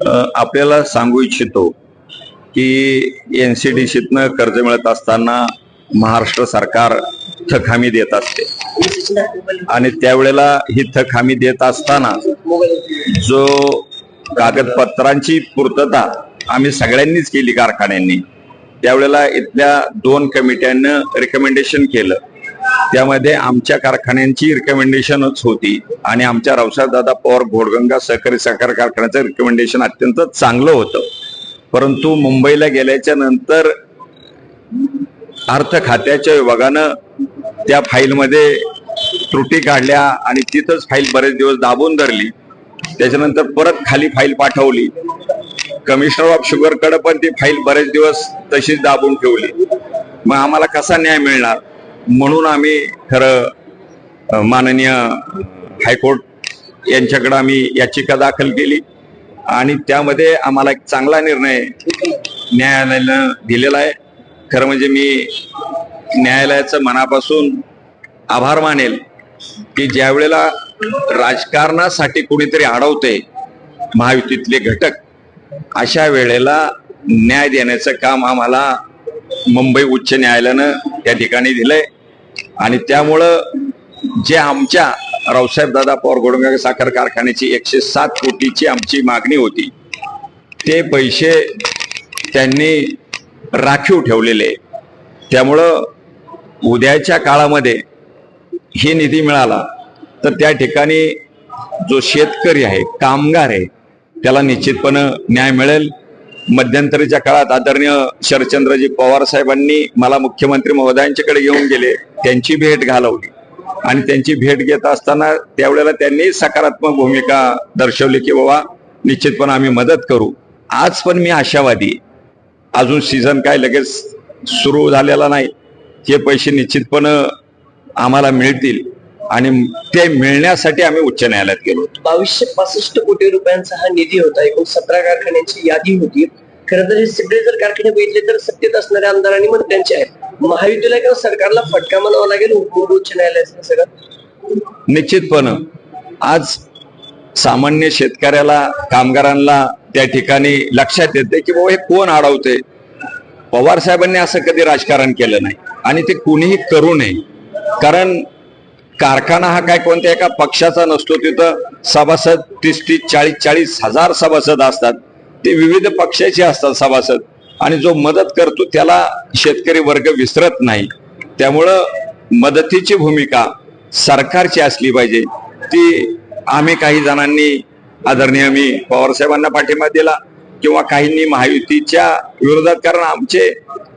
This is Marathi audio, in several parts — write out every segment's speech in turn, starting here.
आपल्याला सांगू इच्छितो की NCDCतनं कर्ज मिळत असताना महाराष्ट्र सरकार थक हमी देत असते आणि त्यावेळेला ही थक हमी देत असताना जो कागदपत्रांची पूर्तता आम्ही सगळ्यांनीच केली कारखान्यांनी, त्यावेळेला इथल्या 2 कमिट्यांना रिकमेंडेशन केलं. त्यामध्ये आमच्या कारखान्यांची रिकमेंडेशनच होती आणि आमच्या रावसाहेबदादा पवार घोडगंगा सहकारी साखर कारखान्याचं रिकमेंडेशन अत्यंत चांगलं होतं. परंतु मुंबईला गेल्याच्या नंतर अर्थ खात्याच्या विभागानं त्या फाईलमध्ये त्रुटी काढल्या आणि तिथंच फाईल बरेच दिवस दाबून धरली. त्याच्यानंतर परत खाली फाईल पाठवली. कमिशनर ऑफ शुगरकडे पण ती फाईल बरेच दिवस तशीच दाबून ठेवली. मग आम्हाला कसा न्याय मिळणार? म्हणून आम्ही खरं माननीय हायकोर्ट यांच्याकडे आम्ही याचिका दाखल केली आणि त्यामध्ये आम्हाला एक चांगला निर्णय न्यायालयानं दिलेला आहे. खरं म्हणजे मी न्यायालयाचं मनापासून आभार मानेल की ज्या वेळेला राजकारणासाठी कोणीतरी अडवते महायुतीतले घटक, अशा वेळेला न्याय देण्याचं काम आम्हाला मुंबई उच्च न्यायालयानं त्या ठिकाणी दिलंय. आणि त्यामुळं जे आमच्या रावसाहेबदादा पवार घोडगंगा साखर कारखान्याची 107 कोटीची आमची मागणी होती, ते पैसे त्यांनी राखीव ठेवलेले. त्यामुळं उद्याच्या काळामध्ये हे निधी मिळाला तर त्या ठिकाणी जो शेतकरी आहे, कामगार आहे, त्याला निश्चितपणे न्याय मिळेल. मध्यंतरीच्या काळात आदरणीय शरदचंद्रजी पवार साहेबांनी मला मुख्यमंत्री महोदयांच्याकडे घेऊन गेले, त्यांची भेट घालवली आणि त्यांची भेट घेत असताना त्यावेळेला त्यांनी सकारात्मक भूमिका दर्शवली की बाबा निश्चितपणे आम्ही मदत करू. आज पण मी आशावादी, अजून सीझन काय लगेच सुरू झालेला नाही, हे पैसे निश्चितपणे आम्हाला मिळतील आणि ते मिळण्यासाठी आम्ही उच्च न्यायालयात गेलो. 2265 कोटी रुपयांचा हा निधी होता. एकूण 17 कारखान्यांची यादी होती. खरं तर हे सगळे जर कारखाने बघितले तर सत्तेत असणाऱ्या आमदारांनी मंत्र्यांचे आहेत. महायुतीला किंवा सरकारला फटका म्हणावा लागेल उच्च न्यायालयाचं सगळं. निश्चितपणे आज सामान्य शेतकऱ्याला, कामगारांना त्या ठिकाणी लक्षात येते की बाबा हे कोण अडवते. पवार साहेबांनी असं कधी राजकारण केलं नाही आणि ते कुणीही करू नये. कारण कारखाना हा काय कोणत्या एका पक्षाचा नसतो. तिथं सभासद 30-40 हजार सभासद असतात. ते विविध पक्षाचे असतात सभासद आणि जो मदत करतो त्याला शेतकरी वर्ग विसरत नाही. त्यामुळं मदतीची भूमिका सरकारची असली पाहिजे. ती आम्ही काही जणांनी आदरणीय मी पवार साहेबांना पाठिंबा दिला किंवा काहींनी महायुतीच्या विरोधात. कारण आमचे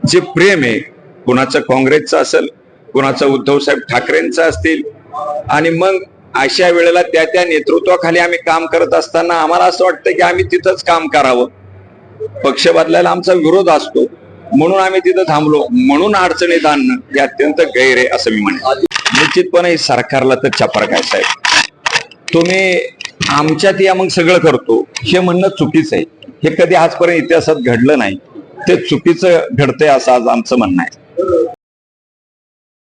जे प्रेम आहे, कुणाचं काँग्रेसचं असेल, कुणाचं उद्धव साहेब ठाकरेंचं असतील, आणि मग अशा वेळेला त्या नेतृत्वाखाली आम्ही काम करत असताना आम्हाला असं वाटतं की आम्ही तिथंच काम करावं. पक्ष बदलायला आमचा विरोध असतो म्हणून आम्ही तिथं थांबलो. म्हणून अडचणीत आणणं हे अत्यंत गैर आहे असं मी म्हणेन. निश्चितपणे सरकारला तर चपराक आहे साहेब. तुम्ही आमच्यात या मग सगळं करतो हे म्हणणं चुकीचं आहे. हे कधी आजपर्यंत इतिहासात घडलं नाही. ते चुकीचं घडतंय असं आज आमचं म्हणणं आहे.